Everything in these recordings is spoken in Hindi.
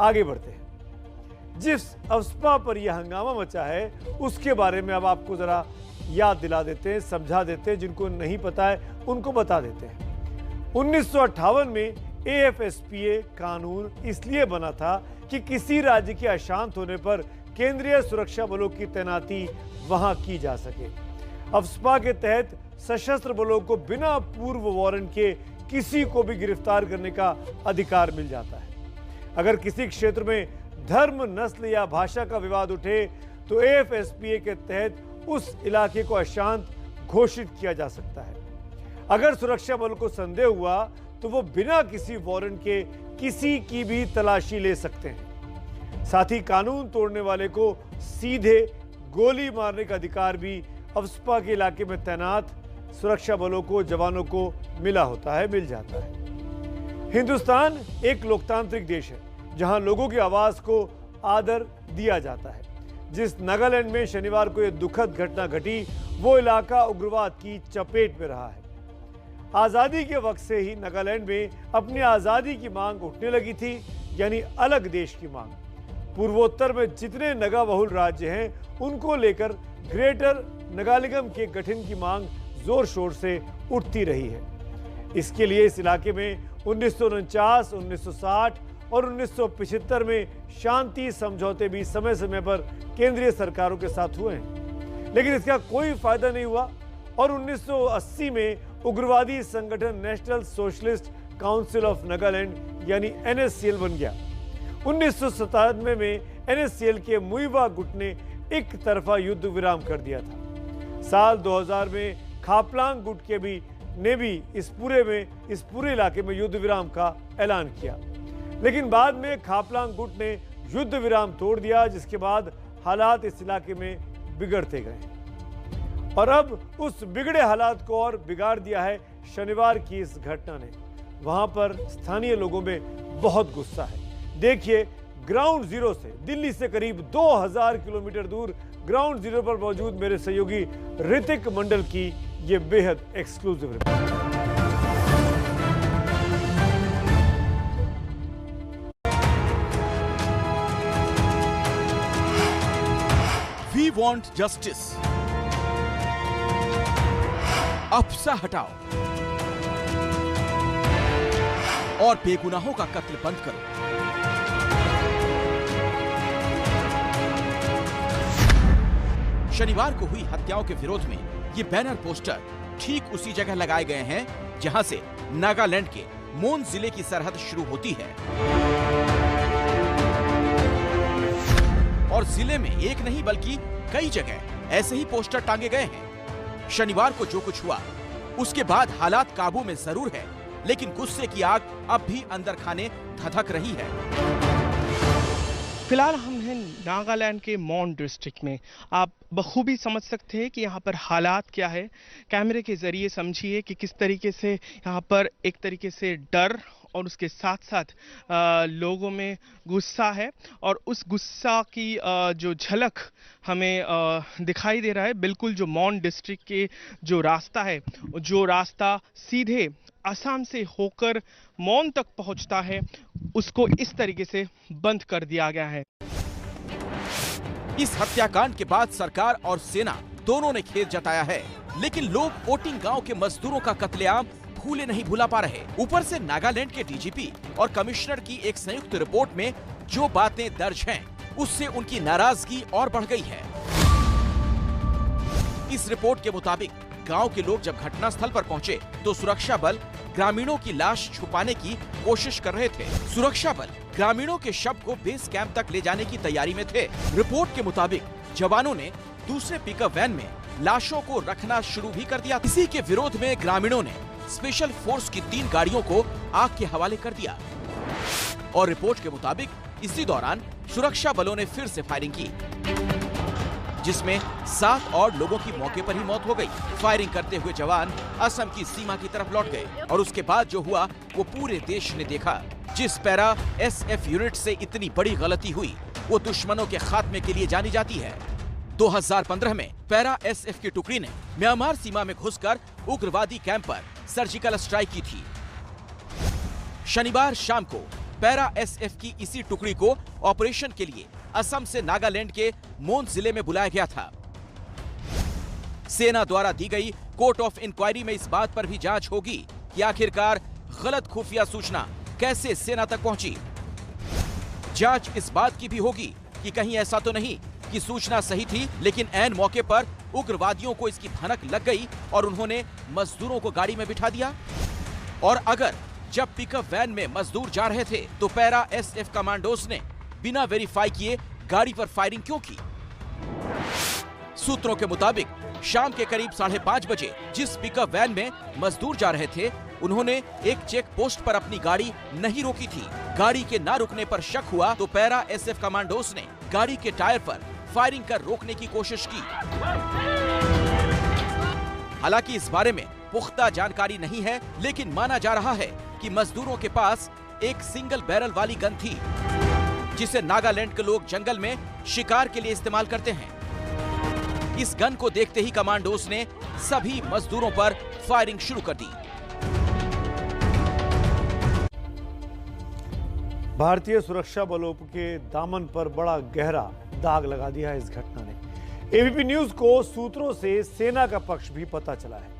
आगे बढ़ते हैं। जिस अफस्पा पर यह हंगामा मचा है उसके बारे में अब आपको जरा याद दिला देते हैं, समझा देते हैं। जिनको नहीं पता है उनको बता देते हैं। 1958 में AFSPA कानून इसलिए बना था कि किसी राज्य के अशांत होने पर केंद्रीय सुरक्षा बलों की तैनाती वहां की जा सके। अफस्पा के तहत सशस्त्र बलों को बिना पूर्व वारंट के किसी को भी गिरफ्तार करने का अधिकार मिल जाता है। अगर किसी क्षेत्र में धर्म, नस्ल या भाषा का विवाद उठे तो AFSPA के तहत उस इलाके को अशांत घोषित किया जा सकता है। अगर सुरक्षा बल को संदेह हुआ तो वो बिना किसी वारंट के किसी की भी तलाशी ले सकते हैं। साथ ही कानून तोड़ने वाले को सीधे गोली मारने का अधिकार भी अफस्पा के इलाके में तैनात सुरक्षा बलों को, जवानों को मिल जाता है। हिंदुस्तान एक लोकतांत्रिक देश है जहां लोगों की आवाज को आदर दिया जाता है। जिस नागालैंड में शनिवार को यह दुखद घटना घटी वो इलाका उग्रवाद की चपेट में रहा है। आजादी के वक्त से ही नागालैंड में अपनी आजादी की मांग उठने लगी थी, यानी अलग देश की मांग। पूर्वोत्तर में जितने नगा बहुल राज्य हैं उनको लेकर ग्रेटर नगालिगम के गठन की मांग जोर शोर से उठती रही है। इसके लिए इस इलाके में 1949, 1960 और 1975 में शांति समझौते भी समय समय पर केंद्रीय सरकारों के साथ हुए हैं, लेकिन इसका कोई फायदा नहीं हुआ और 1980 में उग्रवादी संगठन national socialist council of Nagaland यानी NSCL बन गया। 1997 में NSCL के मुइवा गुट ने एक तरफा युद्ध विराम कर दिया था। साल 2000 में खापलांग गुट के ने भी इस पूरे इलाके में युद्ध विराम का ऐलान किया, लेकिन बाद में खापलांग गुट ने युद्ध विराम तोड़ दिया, जिसके बाद हालात इस इलाके में बिगड़ते गए और अब उस बिगड़े हालात को और बिगाड़ दिया है शनिवार की इस घटना ने। वहां पर स्थानीय लोगों में बहुत गुस्सा है। देखिए, ग्राउंड जीरो से, दिल्ली से करीब 2000 किलोमीटर दूर ग्राउंड जीरो पर मौजूद मेरे सहयोगी ऋतिक मंडल की ये बेहद exclusive report. We want justice. AFSPA हटाओ और बेगुनाहों का कत्ल बंद करो। शनिवार को हुई हत्याओं के विरोध में ये बैनर पोस्टर ठीक उसी जगह लगाए गए हैं जहां से नागालैंड के मोन जिले की सरहद शुरू होती है और जिले में एक नहीं बल्कि कई जगह ऐसे ही पोस्टर टांगे गए हैं। शनिवार को जो कुछ हुआ उसके बाद हालात काबू में जरूर है, लेकिन गुस्से की आग अब भी अंदर खाने धधक रही है। फिलहाल हम हैं नागालैंड के मोन डिस्ट्रिक्ट में। आप बखूबी समझ सकते हैं कि यहाँ पर हालात क्या है। कैमरे के जरिए समझिए कि किस तरीके से यहाँ पर एक तरीके से डर और उसके साथ साथ लोगों में गुस्सा है और उस गुस्सा की जो झलक हमें दिखाई दे रहा है। बिल्कुल जो मोन डिस्ट्रिक्ट के जो रास्ता है, जो रास्ता सीधे असम से होकर मोन तक पहुंचता है, उसको इस तरीके से बंद कर दिया गया है। इस हत्याकांड के बाद सरकार और सेना दोनों ने खेद जताया है, लेकिन लोग ओटिंग गांव के मजदूरों का कत्लेआम भूले नहीं भुला पा रहे। ऊपर से नागालैंड के DGP और कमिश्नर की एक संयुक्त रिपोर्ट में जो बातें दर्ज हैं, उससे उनकी नाराजगी और बढ़ गई है। इस रिपोर्ट के मुताबिक गांव के लोग जब घटनास्थल पर पहुंचे तो सुरक्षा बल ग्रामीणों की लाश छुपाने की कोशिश कर रहे थे। सुरक्षा बल ग्रामीणों के शव को बेस कैंप तक ले जाने की तैयारी में थे। रिपोर्ट के मुताबिक जवानों ने दूसरे पिकअप वैन में लाशों को रखना शुरू भी कर दिया। इसी के विरोध में ग्रामीणों ने स्पेशल फोर्स की 3 गाड़ियों को आग के हवाले कर दिया और रिपोर्ट के मुताबिक इसी दौरान सुरक्षा बलों ने फिर से फायरिंग की, जिसमें 7 और लोगों की मौके पर ही मौत हो गई। फायरिंग करते हुए जवान असम की सीमा की तरफ लौट गए और उसके बाद जो हुआ वो पूरे देश ने देखा। जिस पैरा SF यूनिट से इतनी बड़ी गलती हुई वो दुश्मनों के खात्मे के लिए जानी जाती है। 2015 में पैरा SF की टुकड़ी ने म्यांमार सीमा में घुसकर उग्रवादी कैंप पर सर्जिकल स्ट्राइक की थी। शनिवार शाम को पैरा एसएफ की इसी टुकड़ी को ऑपरेशन के लिए असम से नागालैंड के मोन जिले में बुलाया गया था। सेना द्वारा दी गई कोर्ट ऑफ इंक्वायरी में इस बात पर भी जांच होगी कि आखिरकार गलत खुफिया सूचना कैसे सेना तक पहुंची। जांच इस बात की भी होगी कि कहीं ऐसा तो नहीं कि सूचना सही थी लेकिन ऐन मौके पर उग्रवादियों को इसकी भनक लग गई और उन्होंने मजदूरों को गाड़ी में बिठा दिया। और अगर जब पिकअप वैन में मजदूर जा रहे थे तो पैरा एसएफ कमांडोज ने बिना वेरीफाई किए गाड़ी पर फायरिंग क्यों की? सूत्रों के मुताबिक शाम के करीब 5:30 बजे जिस पिकअप वैन में मजदूर जा रहे थे उन्होंने एक चेक पोस्ट पर अपनी गाड़ी नहीं रोकी थी। गाड़ी के ना रुकने पर शक हुआ तो पैरा एसएफ कमांडोज ने गाड़ी के टायर पर फायरिंग कर रोकने की कोशिश की। हालांकि इस बारे में पुख्ता जानकारी नहीं है, लेकिन माना जा रहा है कि मजदूरों के पास एक सिंगल बैरल वाली गन थी जिसे नागालैंड के लोग जंगल में शिकार के लिए इस्तेमाल करते हैं। इस गन को देखते ही कमांडोज ने सभी मजदूरों पर फायरिंग शुरू कर दी। भारतीय सुरक्षा बलों के दामन पर बड़ा गहरा दाग लगा दिया है इस घटना ने। एबीपी न्यूज को सूत्रों से सेना का पक्ष भी पता चला है।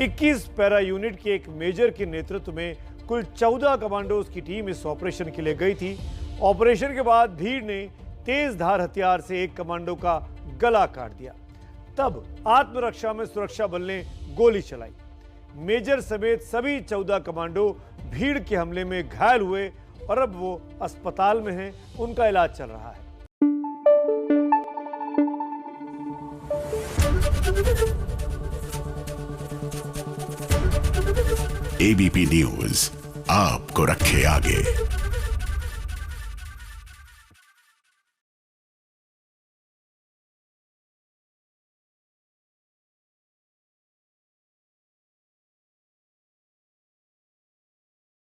21 पैरा यूनिट के एक मेजर के नेतृत्व में कुल 14 कमांडोज की टीम इस ऑपरेशन के लिए गई थी। ऑपरेशन के बाद भीड़ ने तेज धार हथियार से एक कमांडो का गला काट दिया। तब आत्मरक्षा में सुरक्षा बल ने गोली चलाई। मेजर समेत सभी 14 कमांडो भीड़ के हमले में घायल हुए और अब वो अस्पताल में हैं, उनका इलाज चल रहा है। एबीपी न्यूज आपको रखे आगे।